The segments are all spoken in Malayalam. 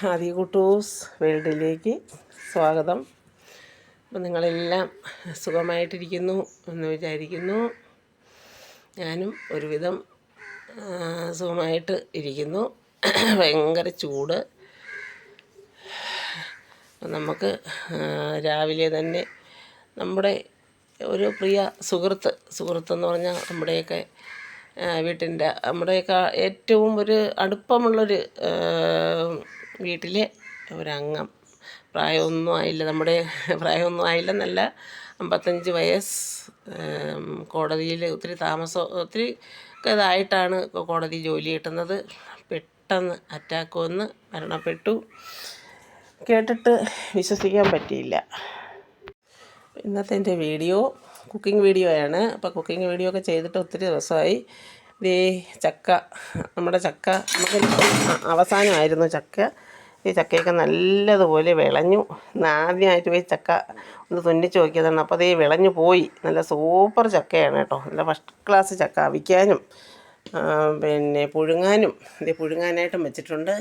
ആദികുട്ടൂസ് വേൾഡിലേക്ക് സ്വാഗതം. അപ്പം നിങ്ങളെല്ലാം സുഖമായിട്ടിരിക്കുന്നു എന്ന് വിചാരിക്കുന്നു. ഞാനും ഒരുവിധം സുഖമായിട്ട് ഇരിക്കുന്നു. ഭയങ്കര ചൂട്. നമുക്ക് രാവിലെ തന്നെ നമ്മുടെ ഒരു പ്രിയ സുഹൃത്തെന്ന് പറഞ്ഞാൽ നമ്മുടെയൊക്കെ നമ്മുടെയൊക്കെ ഏറ്റവും ഒരു അടുപ്പമുള്ളൊരു വീട്ടിലെ ഒരംഗം, പ്രായമൊന്നും ആയില്ലെന്നല്ല, 55 വയസ്സ്, കോടതിയിൽ ഒത്തിരി ഇതായിട്ടാണ് കോടതി ജോലി കിട്ടുന്നത്. പെട്ടെന്ന് അറ്റാക്ക് വന്ന് മരണപ്പെട്ടു. കേട്ടിട്ട് വിശ്വസിക്കാൻ പറ്റിയില്ല. ഇന്നത്തെ എൻ്റെ വീഡിയോ കുക്കിംഗ് വീഡിയോയാണ്. അപ്പോൾ കുക്കിംഗ് വീഡിയോ ഒക്കെ ചെയ്തിട്ട് ഒത്തിരി ദിവസമായി. നമ്മുടെ ചക്ക നമുക്ക് അവസാനമായിരുന്നു ചക്ക. ഈ ചക്കയൊക്കെ നല്ലതുപോലെ വിളഞ്ഞു. ആദ്യമായിട്ട് പോയി ചക്ക ഒന്ന് തുന്നിച്ച് നോക്കിയതാണ്. അപ്പോൾ അതേ വിളഞ്ഞു പോയി. നല്ല സൂപ്പർ ചക്കയാണ് കേട്ടോ. നല്ല ഫസ്റ്റ് ക്ലാസ് ചക്ക. അവിക്കാനും പുഴുങ്ങാനായിട്ടും വെച്ചിട്ടുണ്ട്,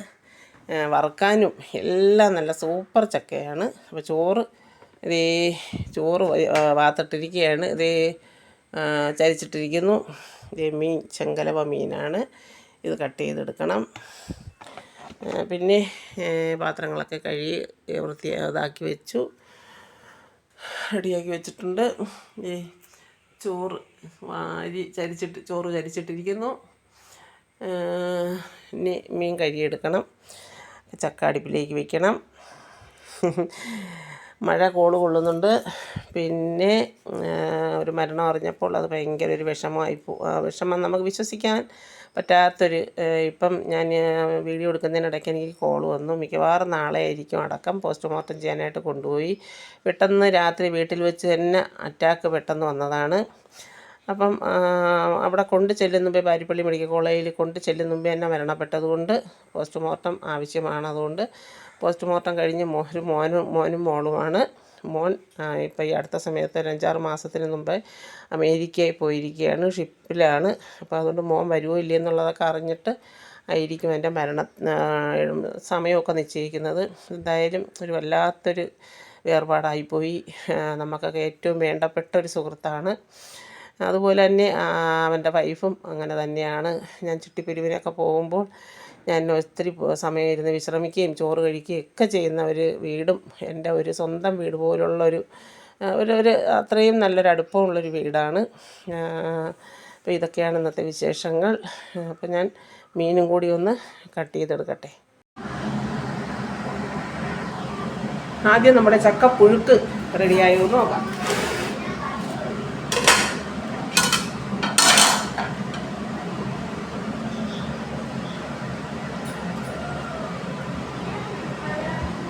വറുക്കാനും എല്ലാം നല്ല സൂപ്പർ ചക്കയാണ്. അപ്പോൾ ചോറ് വാർത്തിട്ടിരിക്കുകയാണ്. ചരിച്ചിട്ടിരിക്കുന്നു. മീൻ ചെങ്കലവ മീനാണ്. ഇത് കട്ട് ചെയ്തെടുക്കണം. പിന്നെ പാത്രങ്ങളൊക്കെ കഴുകി ഇതാക്കി വെച്ചു, റെഡിയാക്കി വെച്ചിട്ടുണ്ട്. ചോറ് ചരിച്ചിട്ടിരിക്കുന്നു. ഇനി മീൻ കഴുകിയെടുക്കണം. ചക്ക അടുപ്പിലേക്ക് വയ്ക്കണം. മഴ കൊള്ളുന്നുണ്ട്. പിന്നെ ഒരു മരണം അറിഞ്ഞപ്പോൾ അത് ഭയങ്കര ഒരു വിഷമം നമുക്ക് വിശ്വസിക്കാൻ പറ്റാത്തൊരു. ഇപ്പം ഞാൻ വീഡിയോ എടുക്കുന്നതിനിടയ്ക്ക് എനിക്ക് കോൾ വന്നു. മിക്കവാറും നാളെ ആയിരിക്കും അടക്കം. പോസ്റ്റ്മോർട്ടം ചെയ്യാനായിട്ട് കൊണ്ടുപോയി. പെട്ടെന്ന് രാത്രി വീട്ടിൽ വെച്ച് തന്നെ അറ്റാക്ക് പെട്ടെന്ന് വന്നതാണ്. അപ്പം അവിടെ കൊണ്ട് ചെല്ലുന്ന മുമ്പേ പാരിപ്പള്ളി മെഡിക്കൽ കോളേജിൽ കൊണ്ട് ചെല്ലുന്ന മുമ്പേ തന്നെ മരണപ്പെട്ടതുകൊണ്ട് പോസ്റ്റ്മോർട്ടം ആവശ്യമാണ്. അതുകൊണ്ട് പോസ്റ്റ്മോർട്ടം കഴിഞ്ഞ് ഒരു മോനും മോളുമാണ്. മോൻ ഇപ്പോൾ ഈ അടുത്ത സമയത്ത് 5-6 മാസത്തിന് മുമ്പേ അമേരിക്കയിൽ പോയിരിക്കുകയാണ്, ഷിപ്പിലാണ്. അപ്പോൾ അതുകൊണ്ട് മോൻ വരുമോ ഇല്ലേ എന്നുള്ളതൊക്കെ അറിഞ്ഞിട്ട് ആയിരിക്കും എൻ്റെ സമയമൊക്കെ നിശ്ചയിക്കുന്നത്. എന്തായാലും ഒരു വല്ലാത്തൊരു വേർപാടായിപ്പോയി. നമുക്കൊക്കെ ഏറ്റവും വേണ്ടപ്പെട്ട ഒരു സുഹൃത്താണ്. അതുപോലെ തന്നെ അവൻ്റെ വൈഫും അങ്ങനെ തന്നെയാണ്. ഞാൻ ചുറ്റിപ്പിരിവിനൊക്കെ പോകുമ്പോൾ ഞാൻ ഒത്തിരി സമയം ഇരുന്ന് വിശ്രമിക്കുകയും ചോറ് കഴിക്കുകയും ഒക്കെ ചെയ്യുന്ന ഒരു വീടും, എൻ്റെ ഒരു സ്വന്തം വീട് പോലുള്ളൊരു അത്രയും നല്ലൊരു അടുപ്പമുള്ളൊരു വീടാണ്. അപ്പോൾ ഇതൊക്കെയാണ് ഇന്നത്തെ വിശേഷങ്ങൾ. അപ്പോൾ ഞാൻ മീനും കൂടി ഒന്ന് കട്ട് ചെയ്തെടുക്കട്ടെ. ആദ്യം നമ്മുടെ ചക്ക പുഴുക്ക് റെഡിയായോ എന്ന് നോക്കാം.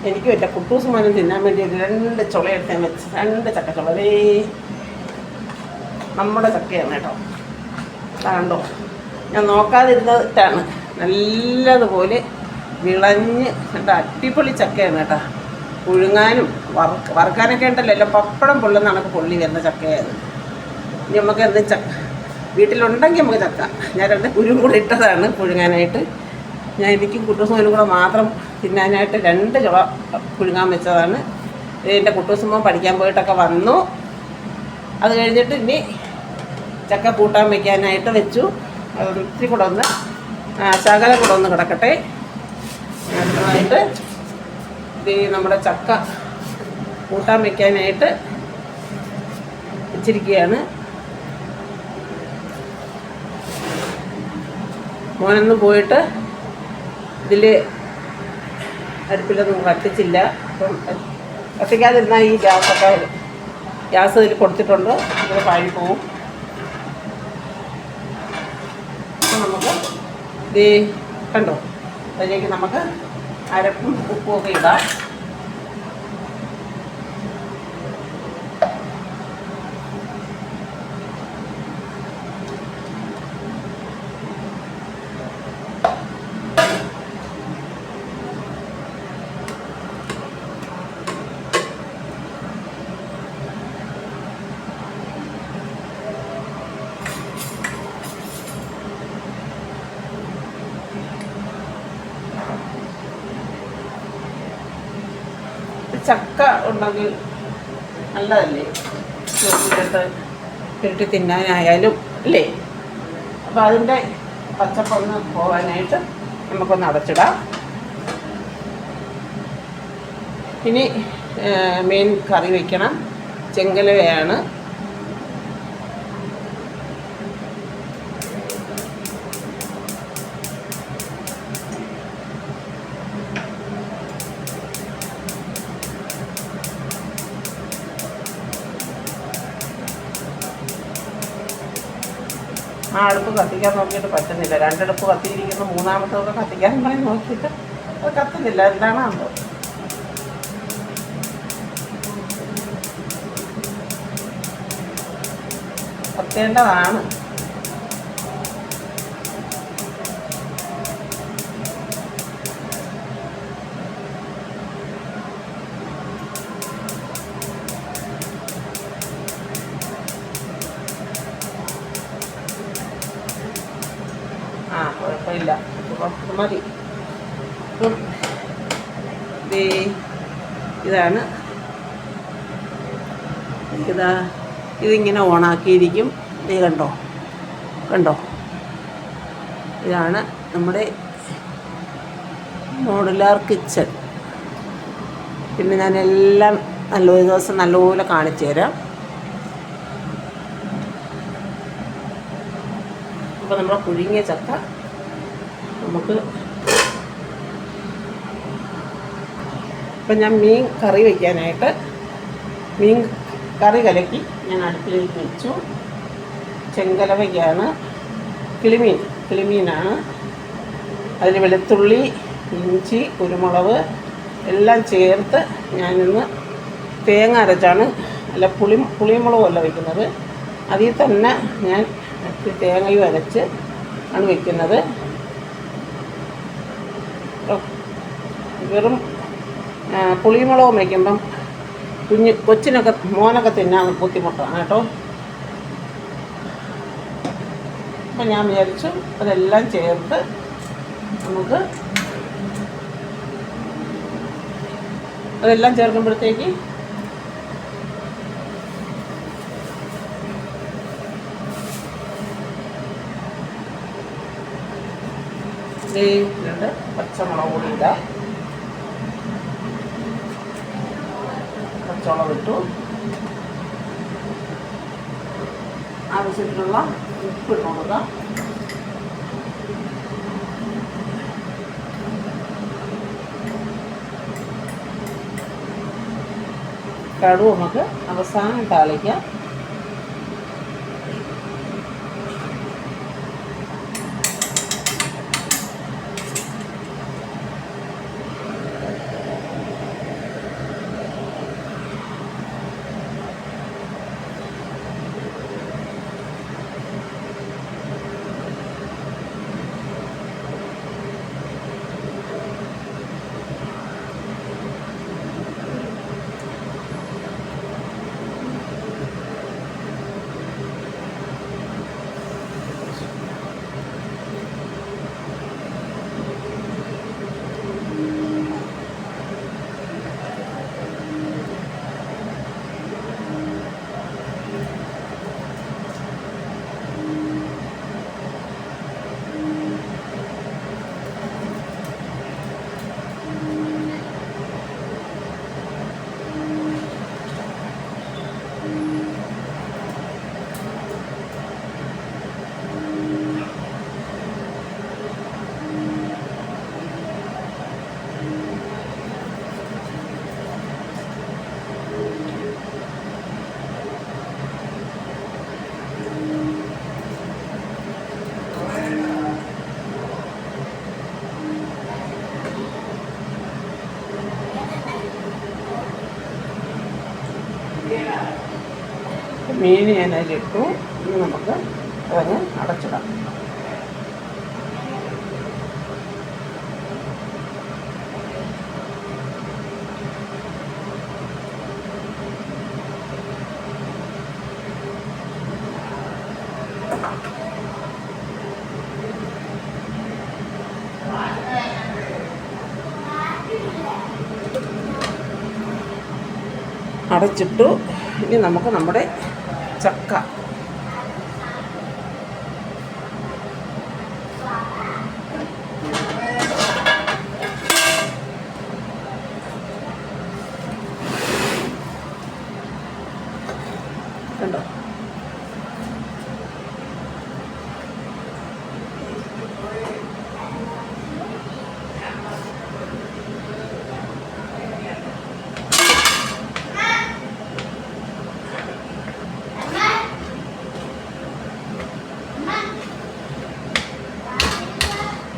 എനിക്കും എൻ്റെ കുട്ടൂസ് മോനും തിന്നാൻ വേണ്ടി ഒരു 2 ചുളയെടുത്താൻ വെച്ച്, 2 ചക്കച്ചുള. നമ്മുടെ ചക്കയാണ് കേട്ടോ. കണ്ടോ, ഞാൻ നോക്കാതിരുന്നിട്ടാണ്. നല്ലതുപോലെ വിളഞ്ഞ് നല്ല അടിപൊളി ചക്കയാണ് കേട്ടോ. പുഴുങ്ങാനും വറുക്കാനൊക്കെ ഉണ്ടല്ലോ, എല്ലാം പപ്പടം പൊള്ളുന്ന കണക്ക് പൊള്ളി വരുന്ന ചക്കയാണ്. ഇനി നമുക്ക് വീട്ടിലുണ്ടെങ്കിൽ നമുക്ക് ചക്ക. ഞാൻ 2 കുരുവും കൂടെ ഇട്ടതാണ് പുഴുങ്ങാനായിട്ട്. എനിക്കും കുട്ടൂസുമോനും കൂടെ മാത്രം തിന്നാനായിട്ട് 2 ചുള പുഴുങ്ങാൻ വെച്ചതാണ്. എൻ്റെ കുട്ടൂസുമോൻ പഠിക്കാൻ പോയിട്ടൊക്കെ വന്നു. അത് കഴിഞ്ഞിട്ട് ഇനി ചക്ക കൂട്ടാൻ വയ്ക്കാനായിട്ട് വെച്ചു. അത് ഇത്തിരി കൂടെ ശകലം കൂടെ ഒന്ന് കിടക്കട്ടെ. അടുത്തതായിട്ട് നമ്മുടെ ചക്ക കൂട്ടാൻ വയ്ക്കാനായിട്ട് വെച്ചിരിക്കുകയാണ്. മോനൊന്നും പോയിട്ട് അടുപ്പിലൊന്നും കത്തിച്ചില്ല. അപ്പം കത്തിക്കാതിരുന്നാൽ ഈ ഗ്യാസ് ഇതിൽ കൊടുത്തിട്ടുണ്ട്, ഇത് പാഴിപ്പോവും. അപ്പം നമുക്ക് കണ്ടോ, അതിലേക്ക് നമുക്ക് അരപ്പും ഉപ്പും ഒക്കെ ഇടാം. ചക്ക ഉണ്ടെങ്കിൽ നല്ലതല്ലേ, ചെറുതിട്ട് ഇരട്ടി തിന്നാനായാലും അല്ലേ. അപ്പോൾ അതിൻ്റെ പച്ചപ്പൊന്ന് പോകാനായിട്ട് നമുക്കൊന്ന് അടച്ചിടാം. ഇനി മീൻ കറി വയ്ക്കണം. ചെങ്കലവയാണ്. ആ അടുപ്പ് കത്തിക്കാൻ നോക്കിയിട്ട് പറ്റുന്നില്ല. രണ്ടടുപ്പ് കത്തിയിരിക്കുന്നു, മൂന്നാമത്തൊക്കെ കത്തിക്കാൻ വേണ്ടി നോക്കിയിട്ട് അത് കത്തുന്നില്ല. എന്താണ് എന്തോ. കത്തേണ്ടതാണ്. കുഴപ്പമില്ല, മതി. അപ്പം ഇതാണ് ഇതിങ്ങനെ ഓണാക്കിയിരിക്കും. കണ്ടോ കണ്ടോ, ഇതാണ് നമ്മുടെ മോഡുലാർ കിച്ചൺ. പിന്നെ ഞാനെല്ലാം ഒരു ദിവസം നല്ലപോലെ കാണിച്ചു തരാം. അപ്പോൾ നമ്മുടെ പുഴുങ്ങിയ ചക്ക നമുക്ക് ഇപ്പം ഞാൻ മീൻ കറി വയ്ക്കാനായിട്ട് മീൻ കറി കലക്കി ഞാൻ അടുപ്പിലേക്ക് വെച്ചു. ചെങ്കലവയ്ക്കാണ്, കിളിമീനാണ്. അതിൽ വെളുത്തുള്ളി, ഇഞ്ചി, കുരുമുളക് എല്ലാം ചേർത്ത് ഞാനിന്ന് തേങ്ങ അരച്ചാണ്, അല്ല പുളിമുളകുമല്ല വയ്ക്കുന്നത്. അതിൽ തന്നെ ഞാൻ തേങ്ങയും അരച്ച് ആണ് വയ്ക്കുന്നത്. വെറും പുളിമുളകും വയ്ക്കുമ്പം മോനൊക്കെ തിന്നാൻ ബുദ്ധിമുട്ടാണ് കേട്ടോ. അപ്പം ഞാൻ വിചാരിച്ചു അതെല്ലാം ചേർത്ത് നമുക്ക് അതെല്ലാം ചേർക്കുമ്പോഴത്തേക്ക് രണ്ട് പച്ചമുളക് കൂടി ഇടാം. പച്ചമുളക് ഇട്ടു. ആവശ്യത്തിനുള്ള ഉപ്പ് ഇട്ട് കൊടുക്കാം. കടുക് നമുക്ക് അവസാനം താളിക്കാം. മീൻ ഞാൻ അതിലിട്ടു. ഇനി നമുക്ക് അതങ്ങ് അടച്ചിടാം. അടച്ചിട്ടു. ഇനി നമുക്ക് നമ്മുടെ ചക്ക കണ്ടോ,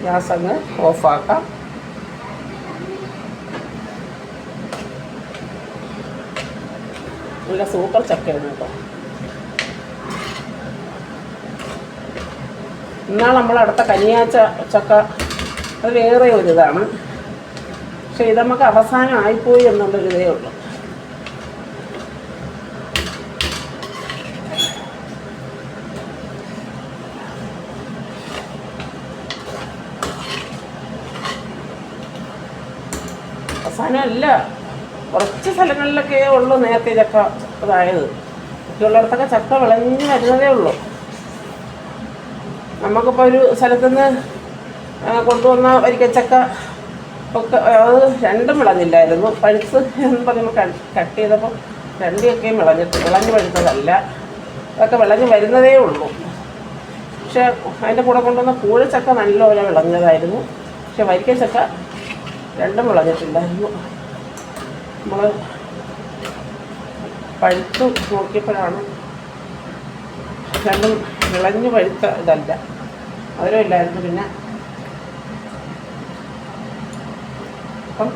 ഗ്യാസ് അങ്ങ് ഓഫാക്കാം. നല്ല സൂപ്പർ ചക്കയാണ് കേട്ടോ. എന്നാൽ നമ്മൾ അടുത്ത കനിയാച്ച ചക്ക അത് വേറെ ഒരിതാണ്. പക്ഷെ ഇത് നമുക്ക് അവസാനം ആയിപ്പോയി എന്നുള്ളൊരിതേ ഉള്ളൂ. അവസാനമല്ല, കുറച്ച് സ്ഥലങ്ങളിലൊക്കെ ഉള്ളൂ നേരത്തെ ചക്ക അതായത്. മറ്റുള്ളിടത്തൊക്കെ ചക്ക വിളഞ്ഞ് വരുന്നതേ ഉള്ളൂ. നമുക്കിപ്പോൾ ഒരു സ്ഥലത്തുനിന്ന് കൊണ്ടുവന്ന വരിക്കച്ചക്ക ഒക്കെ അത് രണ്ടും വിളഞ്ഞില്ലായിരുന്നു. പഴുത്ത് എന്ന് പറയുമ്പോൾ കട്ട് ചെയ്തപ്പോൾ രണ്ടിയൊക്കെയും വിളഞ്ഞ് പഴുത്തതല്ല. അതൊക്കെ വിളഞ്ഞ് വരുന്നതേ ഉള്ളൂ. പക്ഷേ അതിൻ്റെ കൂടെ കൊണ്ടുവന്ന കൂഴച്ചക്ക നല്ലപോലെ വിളഞ്ഞതായിരുന്നു. പക്ഷെ വരിക്കച്ചക്ക രണ്ടും വിളഞ്ഞിട്ടുണ്ടായിരുന്നു. നമ്മൾ പഴുത്ത് നോക്കിയപ്പോഴാണ് രണ്ടും വിളഞ്ഞ് പഴുത്ത ഇതല്ല, മധുരമില്ലായിരുന്നു. പിന്നെ അപ്പം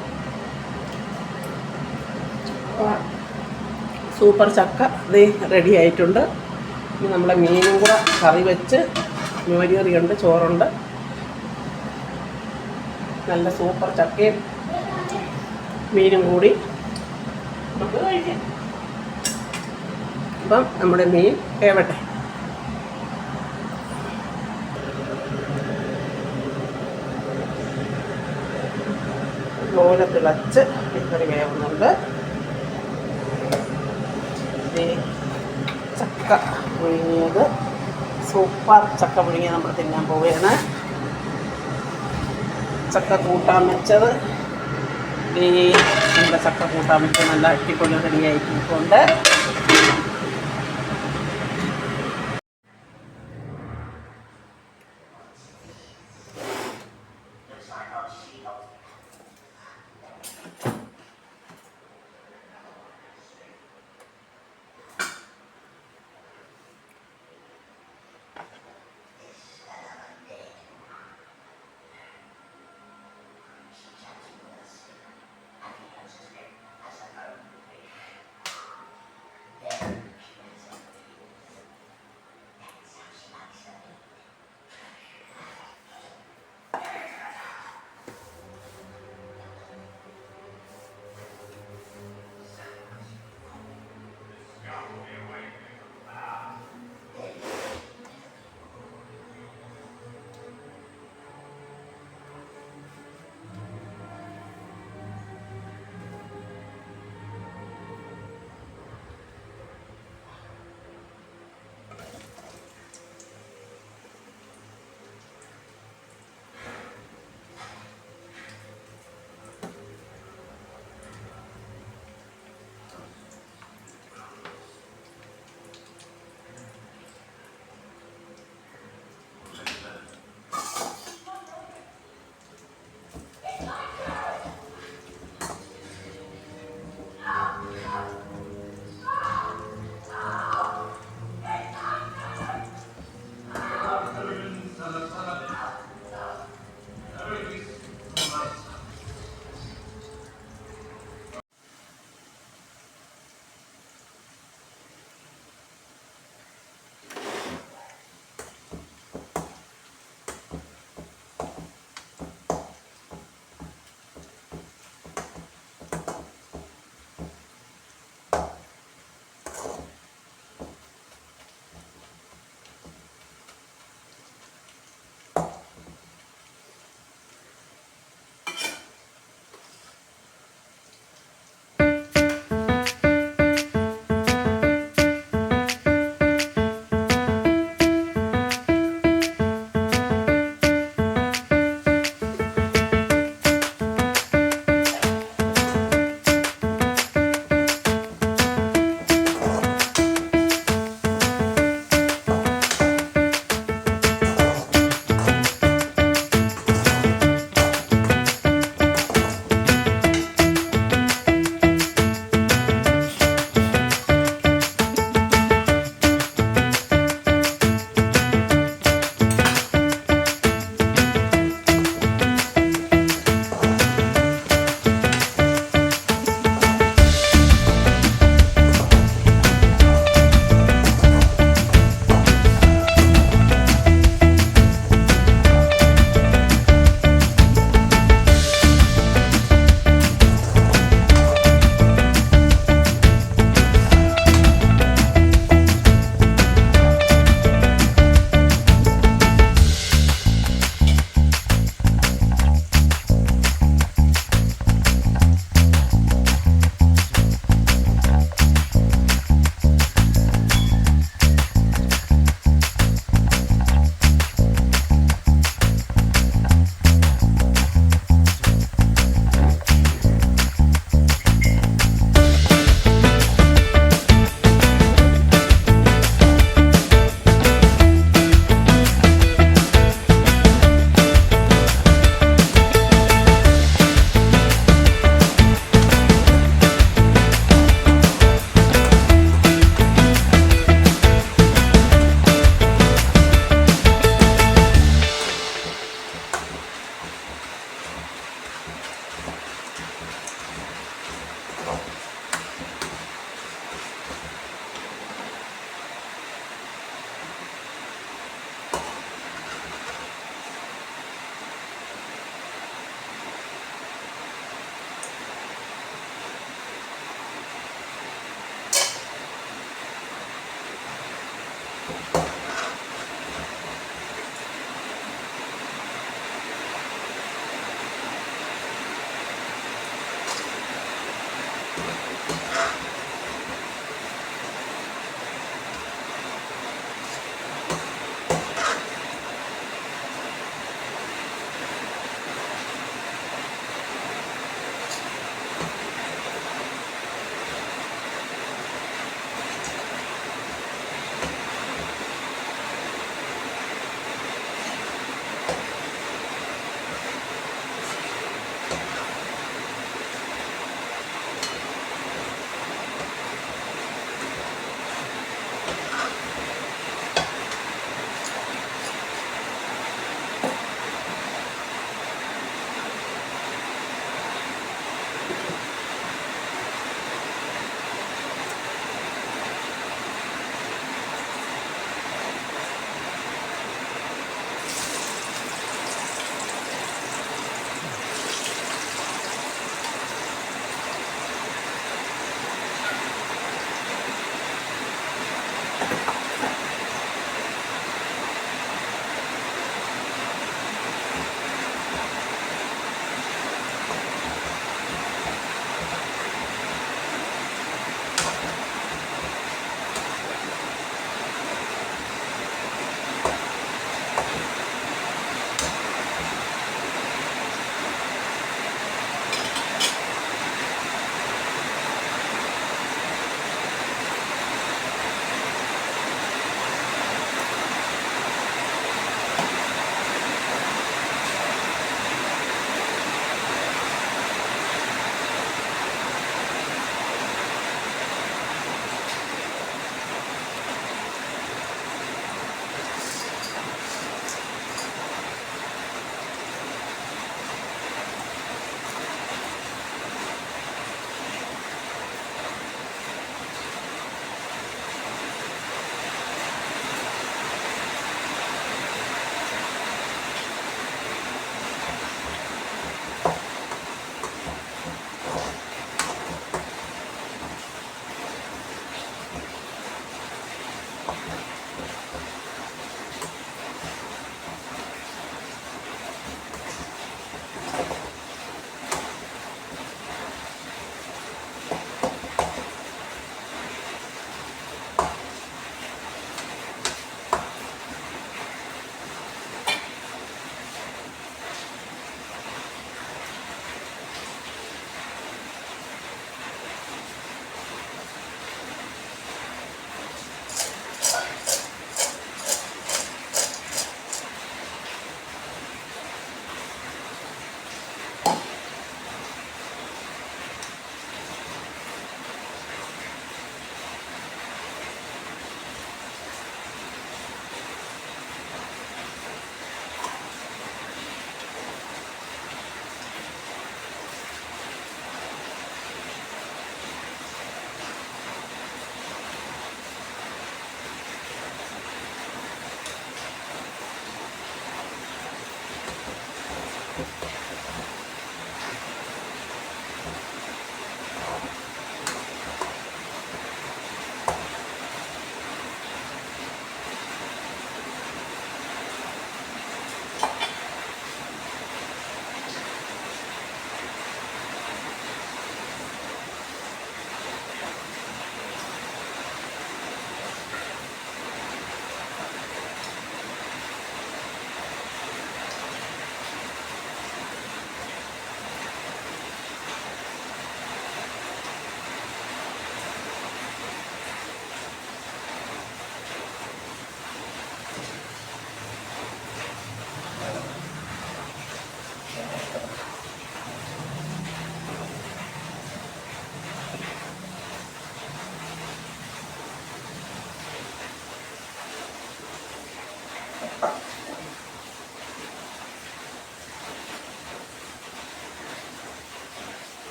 സൂപ്പർ ചക്ക ഇത് റെഡി ആയിട്ടുണ്ട്. ഇനി നമ്മളെ മീനും കൂടെ കറി വെച്ച്, മോരുകറിയുണ്ട്, ചോറുണ്ട്. നല്ല സൂപ്പർ ചക്കയും മീനും കൂടി നമുക്ക് കഴിക്കാം. അപ്പം നമ്മുടെ മീൻ വേവട്ടെ. ഇതുപോലെ തിളച്ച് ഇക്കറി വേവുന്നുണ്ട്. ചക്ക പുഴുങ്ങിയത്, സൂപ്പർ ചക്ക പുഴുങ്ങിയത് നമ്മൾ തിന്നാൻ പോവുകയാണ്. ചക്ക കൂട്ടാൻ വെച്ചത്, നമ്മുടെ ചക്ക കൂട്ടാൻ വെച്ചത് നല്ല അടിപൊളി റെഡിയായിട്ടുണ്ട്.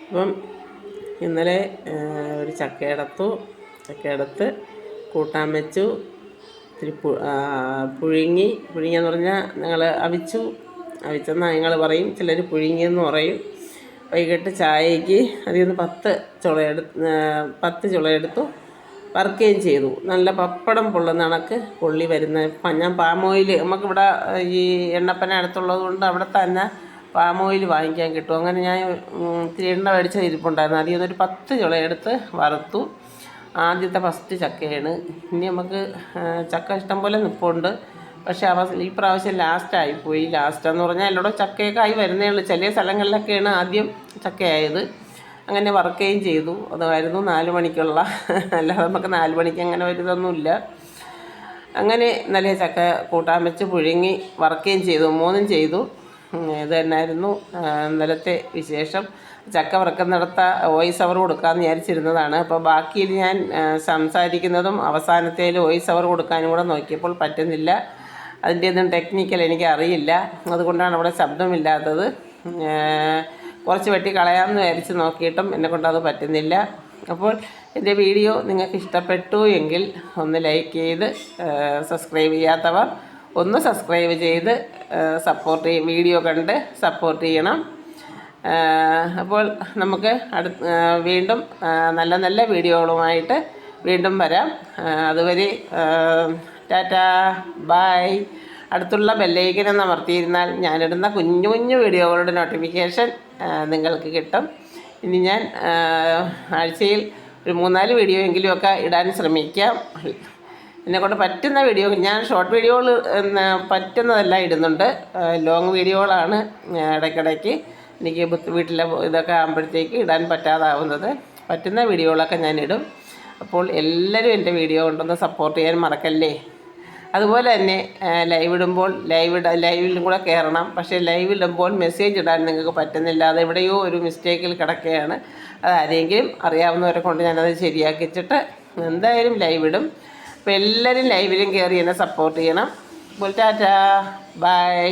അപ്പം ഇന്നലെ ഒരു ചക്കയെടുത്ത് കൂട്ടാൻ വെച്ചു. ഇത്തിരി പുഴുങ്ങിയെന്ന് പറഞ്ഞാൽ ഞങ്ങൾ അവിച്ചെന്നാൽ ഞങ്ങൾ പറയും, ചിലർ പുഴുങ്ങിയെന്ന് പറയും. വൈകിട്ട് ചായയ്ക്ക് അതിൽ നിന്ന് 10 ചുളയെടുത്തു വറുക്കുകയും ചെയ്തു. നല്ല പപ്പടം പൊള്ളുന്ന കണക്ക് പൊള്ളി വരുന്ന ഞാൻ പാം ഓയിൽ, നമുക്കിവിടെ ഈ എണ്ണപ്പന അടുത്തുള്ളത് കൊണ്ട് അവിടെ തന്നെ പാം ഓയിൽ വാങ്ങിക്കാൻ കിട്ടും. അങ്ങനെ ഞാൻ ഇത്തിരി എണ്ണ മേടിച്ച ഇരിപ്പുണ്ടായിരുന്നു. അതിൽ നിന്നൊരു 10 ചുളയെടുത്ത് വറുത്തു. ആദ്യത്തെ ഫസ്റ്റ് ചക്കയാണ്. ഇനി നമുക്ക് ചക്ക ഇഷ്ടം പോലെ നിൽപ്പുണ്ട്. പക്ഷേ ഈ പ്രാവശ്യം ലാസ്റ്റായിപ്പോയി. ലാസ്റ്റെന്ന് പറഞ്ഞാൽ എല്ലായിടും ചക്കയൊക്കെ ആയി വരുന്നേ ഉള്ളൂ. ചില സ്ഥലങ്ങളിലൊക്കെയാണ് ആദ്യം ചക്കയായത്. അങ്ങനെ വറുക്കുകയും ചെയ്തു. അതായിരുന്നു 4 മണിക്കുള്ള. അല്ലാതെ നമുക്ക് 4 മണിക്ക് അങ്ങനെ വരുന്നൊന്നുമില്ല. അങ്ങനെ നല്ല ചക്ക കൂട്ടാൻ വെച്ച് പുഴുങ്ങി വറുക്കുകയും ചെയ്തു. 3ഉം ചെയ്തു. ഇത് തന്നെയായിരുന്നു ഇന്നലത്തെ വിശേഷം. ചക്ക വറുക്കുന്നിടത്ത വോയിസ് ഓവർ കൊടുക്കാമെന്ന് വിചാരിച്ചിരുന്നതാണ്. അപ്പോൾ ബാക്കിയിൽ ഞാൻ സംസാരിക്കുന്നതും അവസാനത്തേൽ വോയിസ് ഓവർ കൊടുക്കാനും കൂടെ നോക്കിയപ്പോൾ പറ്റുന്നില്ല. അതിൻ്റെ ഒന്നും ടെക്നിക്കൽ എനിക്കറിയില്ല. അതുകൊണ്ടാണ് അവിടെ ശബ്ദമില്ലാത്തത്. കുറച്ച് വെട്ടി കളയാമെന്ന് വിചാരിച്ച് നോക്കിയിട്ടും എന്നെക്കൊണ്ടത് പറ്റുന്നില്ല. അപ്പോൾ എൻ്റെ വീഡിയോ നിങ്ങൾക്ക് ഇഷ്ടപ്പെട്ടു എങ്കിൽ ഒന്ന് ലൈക്ക് ചെയ്ത്, സബ്സ്ക്രൈബ് ചെയ്യാത്തവർ ഒന്ന് സബ്സ്ക്രൈബ് ചെയ്ത് വീഡിയോ കണ്ട് സപ്പോർട്ട് ചെയ്യണം. അപ്പോൾ നമുക്ക് വീണ്ടും നല്ല നല്ല വീഡിയോകളുമായിട്ട് വീണ്ടും വരാം. അതുവരെ ടാറ്റാ, ബൈ. അടുത്തുള്ള ബെല്ലൈക്കൻ എന്ന് അമർത്തിയിരുന്നാൽ ഞാനിടുന്ന കുഞ്ഞു കുഞ്ഞു വീഡിയോകളുടെ നോട്ടിഫിക്കേഷൻ നിങ്ങൾക്ക് കിട്ടും. ഇനി ഞാൻ ആഴ്ചയിൽ ഒരു 3-4 വീഡിയോ എങ്കിലുമൊക്കെ ഇടാൻ ശ്രമിക്കാം. എന്നെക്കൊണ്ട് പറ്റുന്ന വീഡിയോ, ഞാൻ ഷോർട്ട് വീഡിയോകൾ പറ്റുന്നതെല്ലാം ഇടുന്നുണ്ട്. ലോങ് വീഡിയോകളാണ് ഇടയ്ക്കിടയ്ക്ക് എനിക്ക് വീട്ടിലെ ഇതൊക്കെ ആകുമ്പോഴത്തേക്ക് ഇടാൻ പറ്റാതാവുന്നത്. പറ്റുന്ന വീഡിയോകളൊക്കെ ഞാനിടും. അപ്പോൾ എല്ലാവരും എൻ്റെ വീഡിയോ കൊണ്ടൊന്ന് സപ്പോർട്ട് ചെയ്യാൻ മറക്കല്ലേ. അതുപോലെ തന്നെ ലൈവിലും കൂടെ കയറണം. പക്ഷേ ലൈവിടുമ്പോൾ മെസ്സേജ് ഇടാൻ നിങ്ങൾക്ക് പറ്റുന്നില്ല. അത് എവിടെയോ ഒരു മിസ്റ്റേക്കിൽ കിടക്കുകയാണ്. അതാരെങ്കിലും അറിയാവുന്നവരെ കൊണ്ട് ഞാനത് ശരിയാക്കിച്ചിട്ട് എന്തായാലും ലൈവിടും. അപ്പോൾ എല്ലാവരും ലൈവിലും കയറി എന്നെ സപ്പോർട്ട് ചെയ്യണം. അപ്പോൾ ടാറ്റാ, ബൈ.